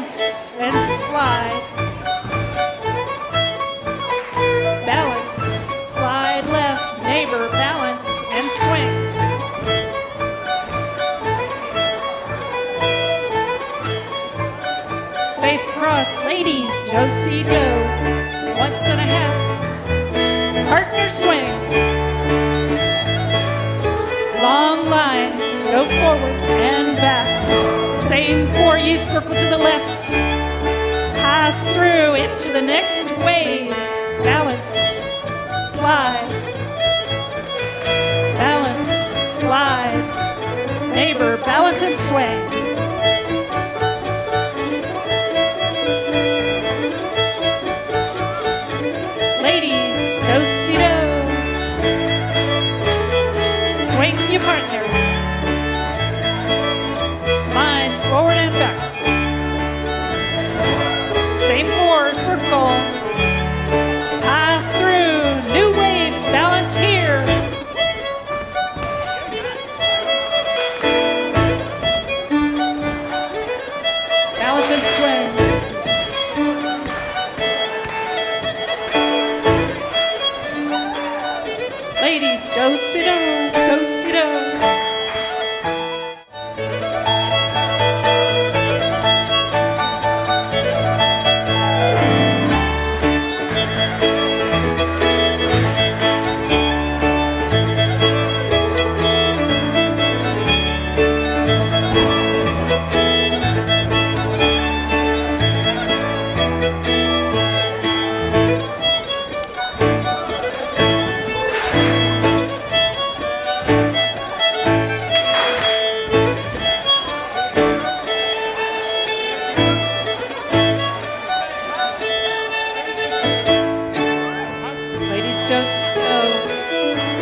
balance and slide. Balance, slide left, neighbor, balance and swing. Face cross, ladies, do-si-do. Once and a half, partner swing. Long lines, go forward and back. Same for you, circle to the left. Pass through into the next wave. Balance, slide. Balance, slide. Neighbor, balance and swing. Ladies, do-si-do. Swing your partner. Lines forward and back. Same for circle. Pass through. New waves. Balance here. Balance and swing. Ladies, do-si-do, do-si-do.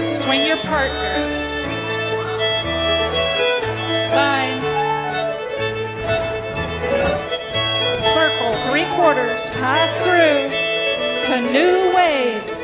Swing your partner. Lines. Circle, 3/4, pass through to new waves.